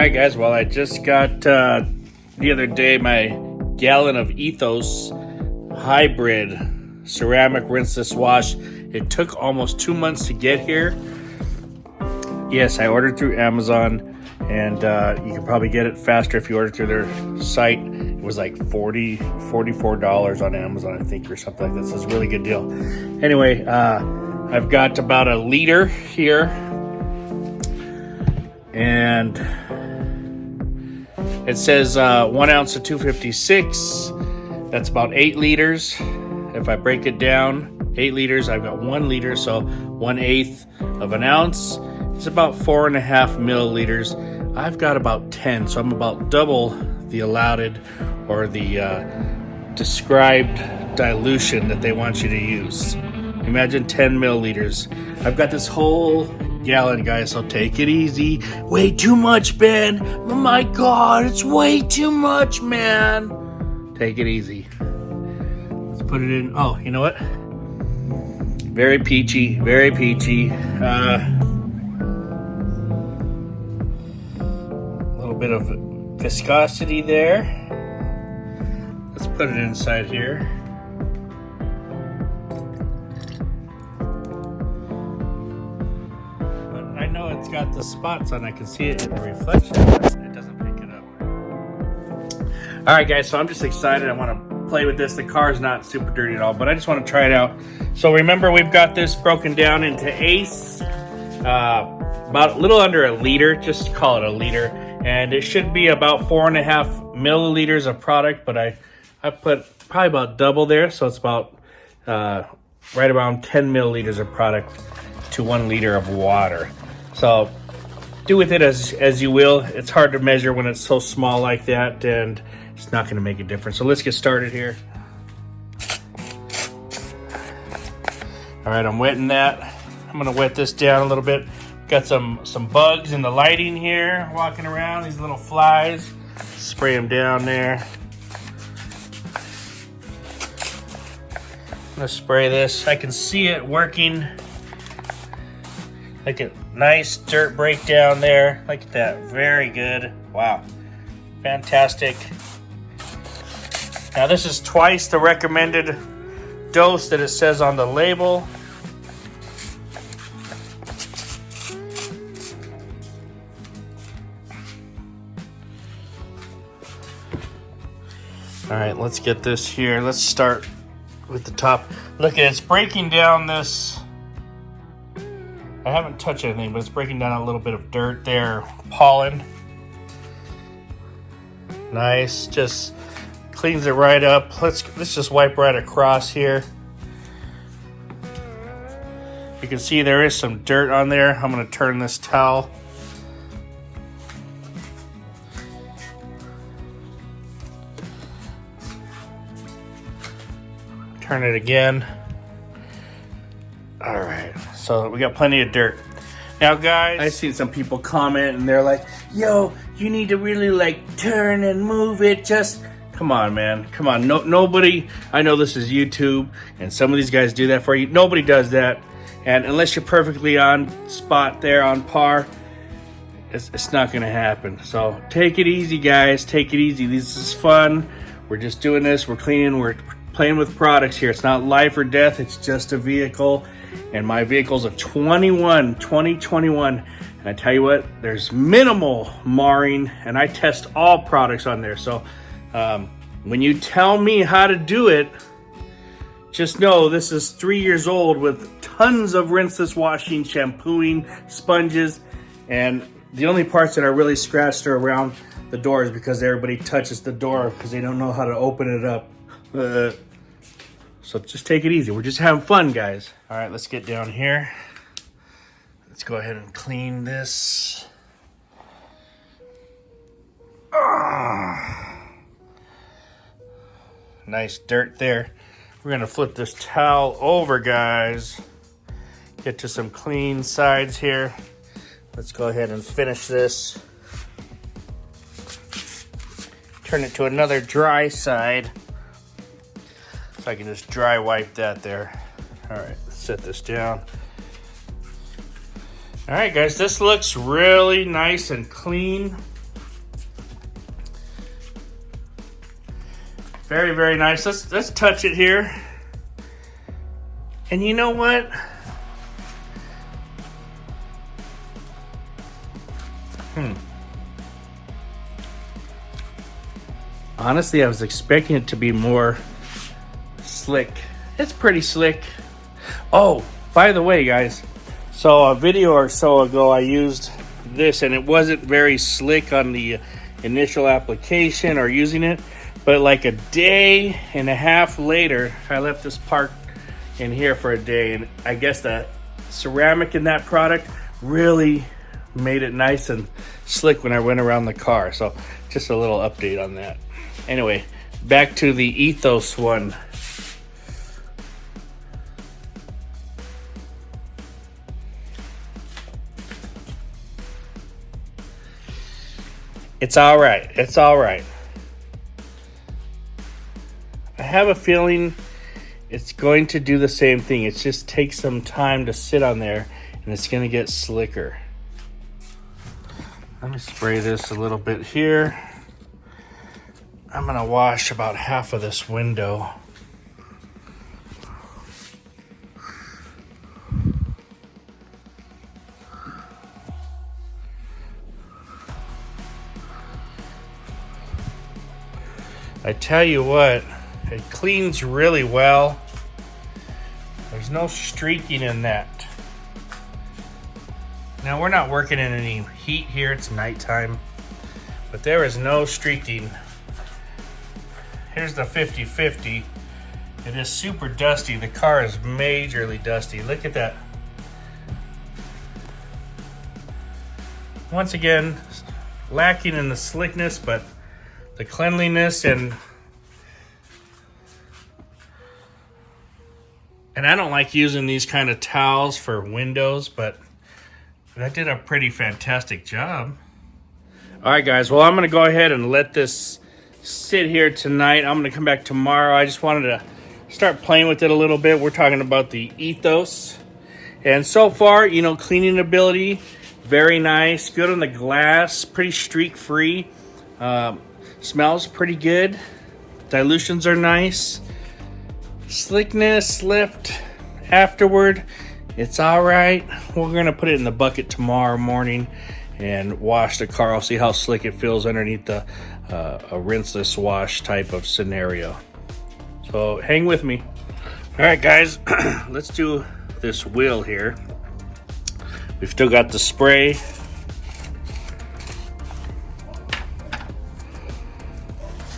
Alright guys, well I just got the other day my gallon of Ethos hybrid ceramic rinseless wash. It took almost 2 months to get here. Yes, I ordered through Amazon, and you can probably get it faster if you order through their site. It was like $44 on Amazon, I think, or something like that. So it's a really good deal. Anyway, I've got about a liter here, and it says 1 ounce of 256. That's about 8 liters. If I break it down, 8 liters, I've got 1 liter, so 1/8 of an ounce. It's about 4.5 milliliters. I've got about 10, so I'm about double the allowed or the described dilution that they want you to use. Imagine 10 milliliters. I've got this whole gallon, guys, so take it easy. Way too much, Ben. Oh my God, it's way too much, man. Take it easy. Let's put it in. Oh, you know what? Very peachy, very peachy. A little bit of viscosity there. Let's put it inside here. I know it's got the spots on. I can see it in the reflection, but it doesn't pick it up. All right, guys, so I'm just excited. I want to play with this. The car's not super dirty at all, but I just want to try it out. So remember, we've got this broken down into eighths, about a little under a liter, just call it a liter, and it should be about 4.5 milliliters of product, but I put probably about double there, so it's about right around 10 milliliters of product to 1 liter of water. So do with it as you will. It's hard to measure when it's so small like that, and it's not going to make a difference. So let's get started here. All right, I'm wetting that. I'm going to wet this down a little bit. Got some bugs in the lighting here walking around, these little flies. Spray them down there. I'm going to spray this. I can see it working. Look at nice dirt breakdown there. Look at that. Very good. Wow. Fantastic. Now this is twice the recommended dose that it says on the label. All right, let's get this here. Let's start with the top. Look at it, it's breaking down this. I haven't touched anything, but it's breaking down a little bit of dirt there, pollen. Nice, just cleans it right up. Let's just wipe right across here. You can see there is some dirt on there. I'm going to turn this towel. Turn it again. All right, so we got plenty of dirt. Now, guys, I've seen some people comment and they're like, yo, you need to really like turn and move it. Just come on, man. Come on. Nobody, I know this is YouTube and some of these guys do that for you. Nobody does that. And unless you're perfectly on spot there, on par, it's not going to happen. So take it easy, guys. Take it easy. This is fun. We're just doing this. We're cleaning. We're playing with products here. It's not life or death. It's just a vehicle. And my vehicle's a 2021. And I tell you what, there's minimal marring, and I test all products on there. So when you tell me how to do it, just know this is 3 years old with tons of rinseless washing, shampooing, sponges, and the only parts that are really scratched are around the doors because everybody touches the door because they don't know how to open it up. So just take it easy. We're just having fun, guys. All right, let's get down here. Let's go ahead and clean this. Nice dirt there. We're gonna flip this towel over, guys. Get to some clean sides here. Let's go ahead and finish this. Turn it to another dry side. So I can just dry wipe that there. All right, let's set this down. All right, guys, this looks really nice and clean. Very, very nice. Let's touch it here. And you know what? Honestly, I was expecting it to be more slick. It's pretty slick. Oh, by the way, guys, so a video or so ago I used this and it wasn't very slick on the initial application or using it, but like a day and a half later, I left this parked in here for a day, and I guess the ceramic in that product really made it nice and slick when I went around the car. So just a little update on that. Anyway, back to the Ethos one. It's all right. It's all right. I have a feeling it's going to do the same thing. It just takes some time to sit on there, and it's going to get slicker. Let me spray this a little bit here. I'm going to wash about half of this window. I tell you what, it cleans really well. There's no streaking in that. Now, we're not working in any heat here. It's nighttime. But there is no streaking. Here's the 50/50. It is super dusty. The car is majorly dusty. Look at that. Once again, lacking in the slickness, but the cleanliness and I don't like using these kind of towels for windows, but that did a pretty fantastic job. All right, guys. Well, I'm going to go ahead and let this sit here tonight. I'm going to come back tomorrow. I just wanted to start playing with it a little bit. We're talking about the Ethos. And so far, you know, cleaning ability, very nice. Good on the glass, pretty streak-free. Smells pretty good. Dilutions are nice. Slickness, lift afterward, it's all right. We're going to put it in the bucket tomorrow morning and wash the car. I'll see how slick it feels underneath a rinseless wash type of scenario. So hang with me. All right, guys, let's do this wheel here. We've still got the spray.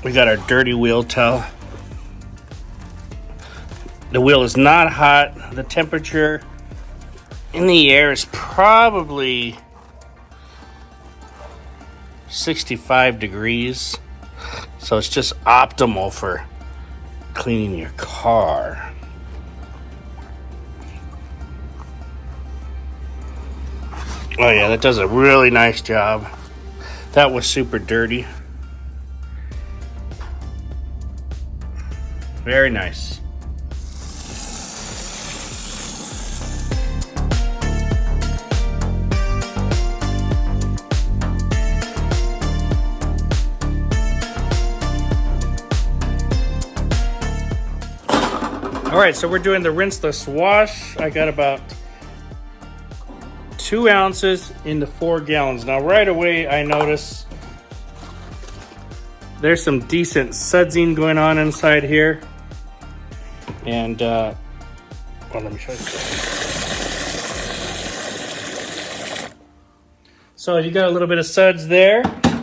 We got our dirty wheel towel. The wheel is not hot. The temperature in the air is probably 65 degrees. So it's just optimal for cleaning your car. Oh yeah, that does a really nice job. That was super dirty. Very nice. All right, so we're doing the rinseless wash. I got about 2 ounces into 4 gallons. Now, right away, I notice there's some decent sudsing going on inside here. And, well, let me show you. So you got a little bit of suds there.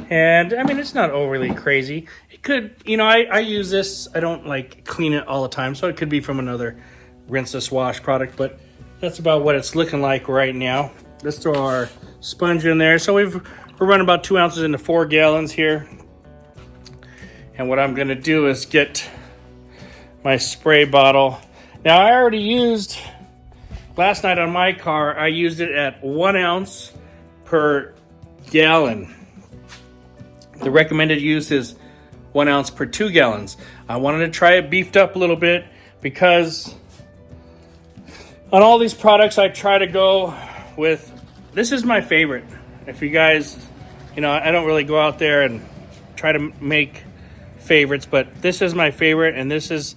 And, I mean, it's not overly crazy. It could, you know, I use this. I don't, like, clean it all the time. So it could be from another rinseless wash product. But that's about what it's looking like right now. Let's throw our sponge in there. So we're running about 2 ounces into 4 gallons here. And what I'm going to do is get my spray bottle. Now, I already used, last night on my car, I used it at 1 ounce per gallon. The recommended use is 1 ounce per 2 gallons. I wanted to try it beefed up a little bit because on all these products I try to go with, this is my favorite. If you guys, you know, I don't really go out there and try to make favorites, but this is my favorite, and this is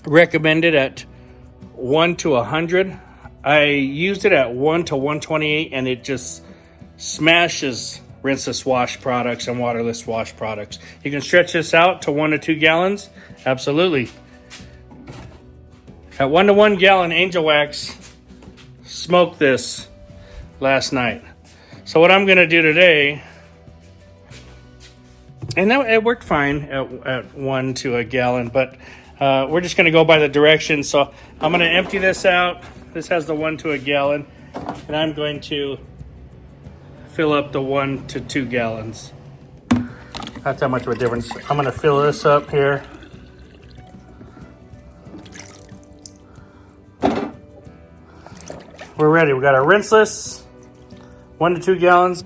recommended at 1 to 100. I used it at 1 to 128, and it just smashes rinseless wash products and waterless wash products. You can stretch this out to 1 to 2 gallons. Absolutely. At 1 to 1 gallon Angel Wax, smoked this last night. So what I'm gonna do today, and that, it worked fine at 1 to a gallon, but we're just gonna go by the directions. So I'm gonna empty this out. This has the 1 to a gallon, and I'm going to fill up the 1 to 2 gallons. That's how much of a difference. I'm gonna fill this up here. We're ready. We got our rinseless, 1 to 2 gallons.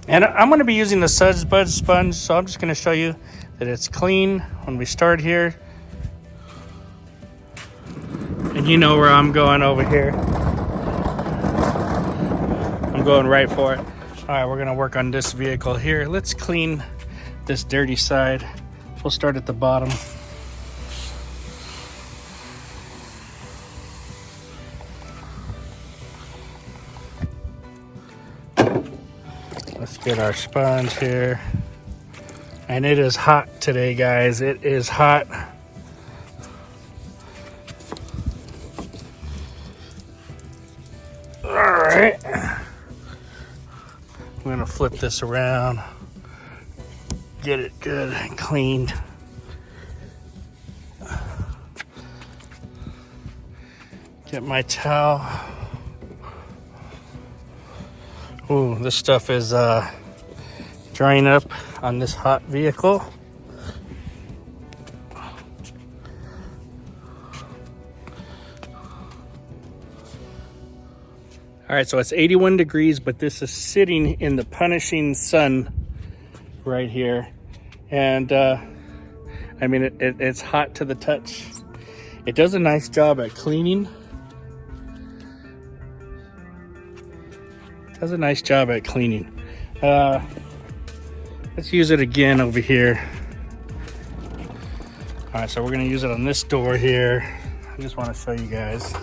And I'm going to be using the Suds Bud sponge, so I'm just going to show you that it's clean when we start here. And you know where I'm going over here. I'm going right for it. All right, we're going to work on this vehicle here. Let's clean this dirty side. We'll start at the bottom. Let's get our sponge here. And it is hot today, guys. It is hot. All right. I'm gonna flip this around. Get it good and cleaned. Get my towel. Ooh, this stuff is drying up on this hot vehicle. All right, so it's 81 degrees, but this is sitting in the punishing sun right here. And I mean, it's hot to the touch. It does a nice job at cleaning. Does a nice job at cleaning. Let's use it again over here. All right, so we're gonna use it on this door here. I just wanna show you guys.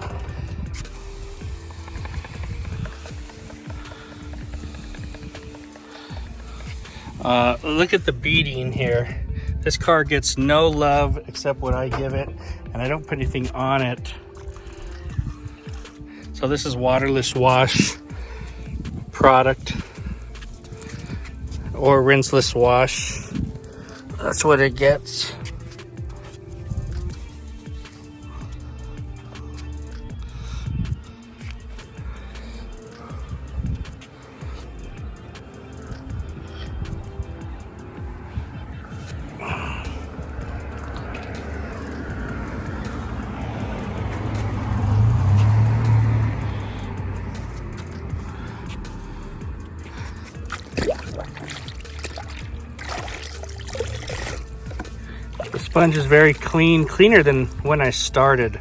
Look at the beading here. This car gets no love except what I give it, and I don't put anything on it. So this is waterless wash product or rinseless wash. That's what it gets. The sponge is very clean, cleaner than when I started.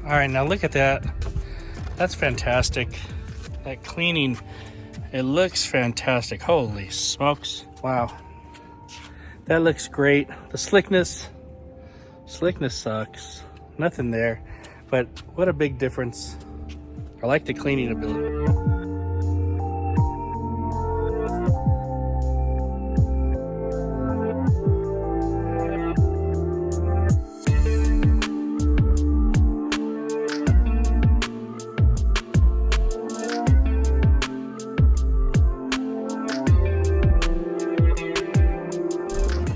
All right, now look at that. That's fantastic. That cleaning, it looks fantastic. Holy smokes. Wow. That looks great. The slickness sucks. Nothing there, but what a big difference. I like the cleaning ability.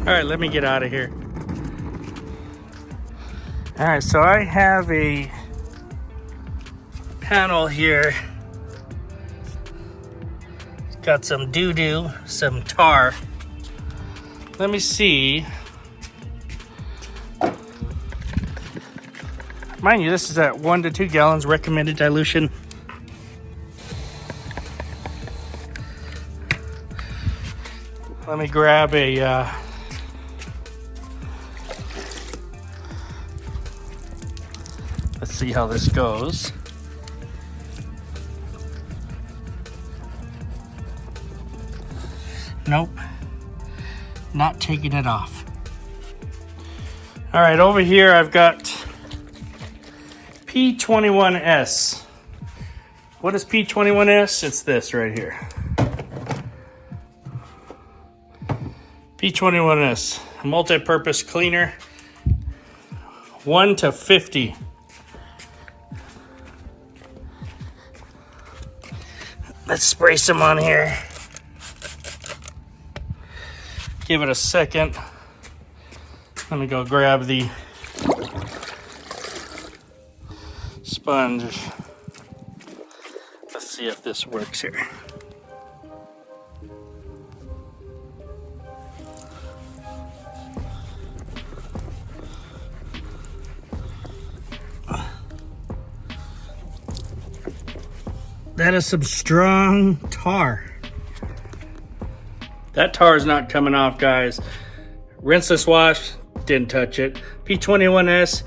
All right, let me get out of here. All right, so I have a panel here. It's got some doo-doo, some tar. Let me see. Mind you, this is at 1 to 2 gallons recommended dilution. Let me grab a let's see how this goes. Nope. Not taking it off. All right, over here I've got P21S. What is P21S? It's this right here. P21S, a multi-purpose cleaner, 1 to 50. Let's spray some on here. Give it a second. Let me go grab the sponge. Let's see if this works here. That is some strong tar. That tar is not coming off, guys. Rinseless wash, didn't touch it. P21S,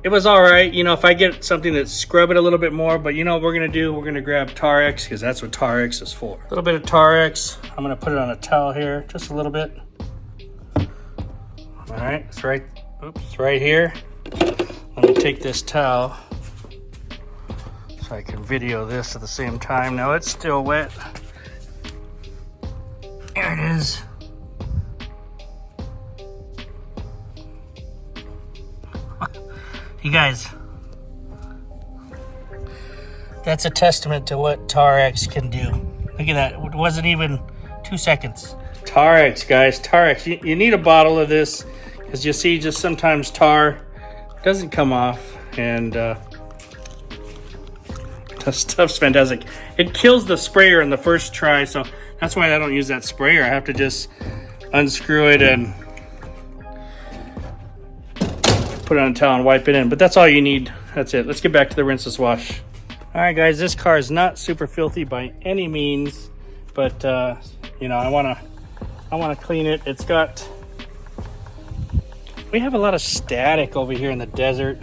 it was all right. You know, if I get something that scrub it a little bit more, but you know what we're gonna do? We're gonna grab Tarex, because that's what Tarex is for. A little bit of Tarex. I'm gonna put it on a towel here, just a little bit. All right, it's right, oops, right here. Let me take this towel so I can video this at the same time. Now it's still wet. There it is. You guys, that's a testament to what Tarex can do. Look at that, it wasn't even 2 seconds. Tarex, guys, Tarex. You need a bottle of this, because you see just sometimes tar doesn't come off, and that stuff's fantastic. It kills the sprayer in the first try, so that's why I don't use that sprayer. I have to just unscrew it and put it on a towel and wipe it in. But that's all you need. That's it. Let's get back to the rinseless wash. All right, guys, this car is not super filthy by any means, but you know, I wanna clean it. It's got, we have a lot of static over here in the desert.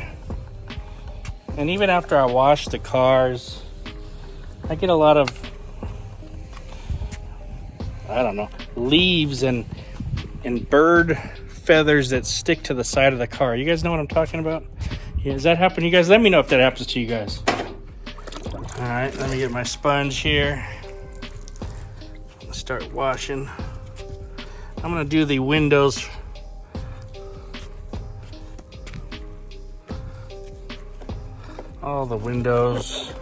And even after I wash the cars, I get a lot of, I don't know, leaves and bird feathers that stick to the side of the car. You guys know what I'm talking about? Yeah, does that happen to you guys? Let me know if that happens to you guys. All right, let me get my sponge here. Let's start washing. I'm gonna do the windows. All the windows.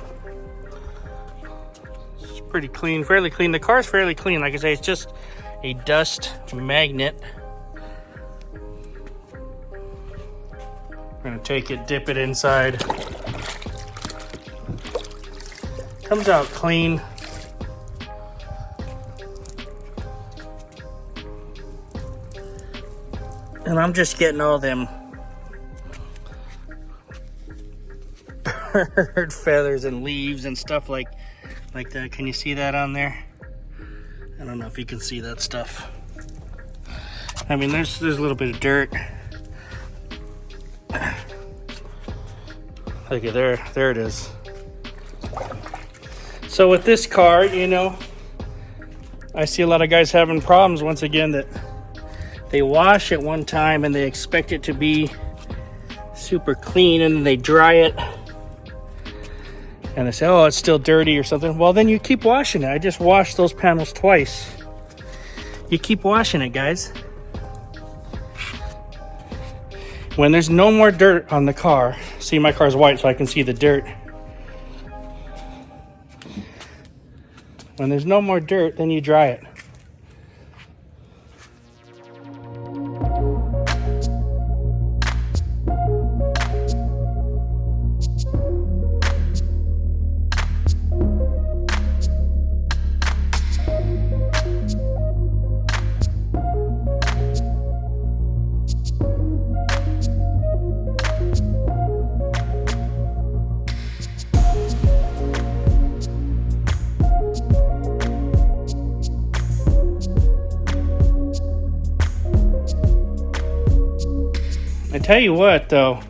It's pretty clean, fairly clean. The car's fairly clean. Like I say, it's just a dust magnet. We're gonna take it, dip it inside. Comes out clean. And I'm just getting all them bird feathers and leaves and stuff like that. Can you see that on there? I don't know if you can see that stuff. I mean, there's a little bit of dirt. Look at there it is. So with this car, you know, I see a lot of guys having problems once again that they wash it one time and they expect it to be super clean, and then they dry it and they say, oh, it's still dirty or something. Well, then you keep washing it. I just washed those panels twice. You keep washing it, guys. When there's no more dirt on the car, see, my car's white so I can see the dirt. When there's no more dirt, then you dry it. I tell you what, though,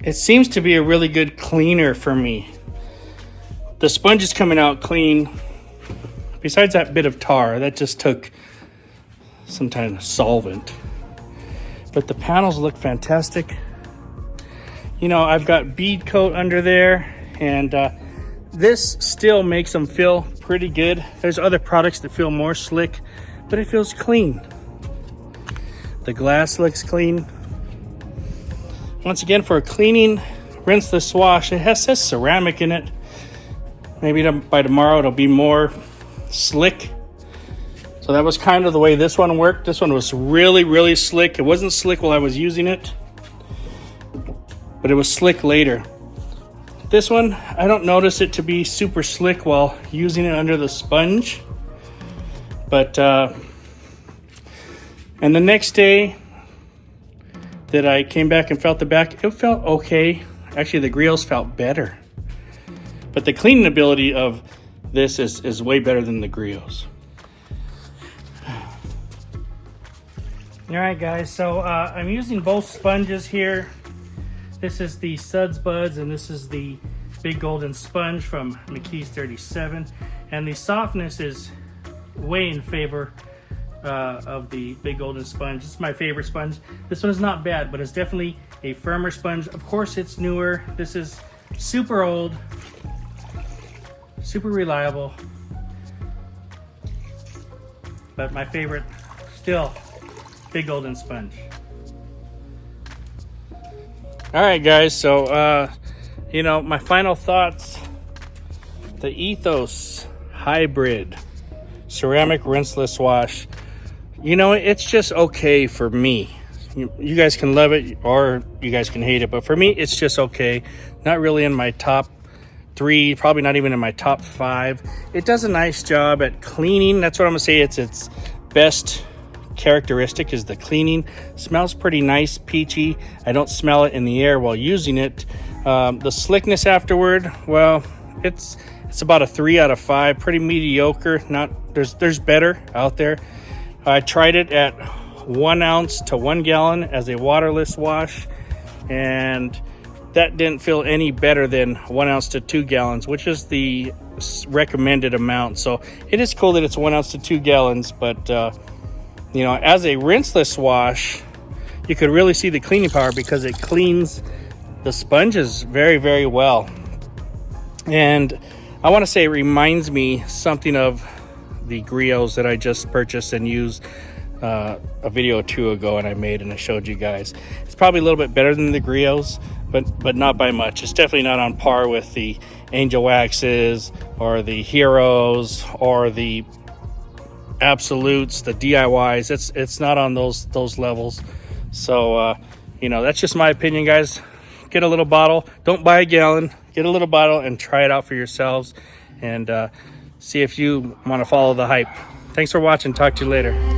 it seems to be a really good cleaner for me. The sponge is coming out clean Besides that bit of tar, that just took some kind of solvent. But the panels look fantastic. You know, I've got bead coat under there, and this still makes them feel pretty good. There's other products that feel more slick, but it feels clean. The glass looks clean. Once again, for a cleaning rinseless wash, it says ceramic in it. Maybe by tomorrow it'll be more slick. So that was kind of the way this one worked. This one was really, really slick. It wasn't slick while I was using it, but it was slick later. This one, I don't notice it to be super slick while using it under the sponge. But, and the next day that I came back and felt the back, it felt okay. Actually, the grills felt better. But the cleaning ability of this is way better than the grills. All right, guys, so I'm using both sponges here. This is the Suds Buds, and this is the Big Golden Sponge from McKee's 37. And the softness is way in favor of the Big Golden Sponge. This is my favorite sponge. This one is not bad, but it's definitely a firmer sponge. Of course, it's newer. This is super old, super reliable. But my favorite, still, Big Golden Sponge. All right, guys, so you know, my final thoughts: the Ethos hybrid ceramic rinseless wash, you know, it's just okay for me. You guys can love it or you guys can hate it, but for me it's just okay. Not really in my top 3, probably not even in my top 5. It does a nice job at cleaning. That's what I'm gonna say. Its best characteristic is the cleaning. Smells pretty nice, peachy. I don't smell it in the air while using it. The slickness afterward, well, it's about a 3 out of 5. Pretty mediocre. Not there's better out there. I tried it at 1 ounce to 1 gallon as a waterless wash, and that didn't feel any better than 1 ounce to 2 gallons, which is the recommended amount. So it is cool that it's 1 ounce to 2 gallons, but you know, as a rinseless wash, you could really see the cleaning power because it cleans the sponges very, very well. And I want to say it reminds me something of the griots that I just purchased and used a video or 2 ago, and I made and I showed you guys. It's probably a little bit better than the griots, but not by much. It's definitely not on par with the Angel Waxes or the Heroes or the Absolutes, the DIYs. It's not on those levels. So you know, that's just my opinion, guys. Get a little bottle. Don't buy a gallon. Get a little bottle and try it out for yourselves, and see if you want to follow the hype. Thanks for watching. Talk to you later.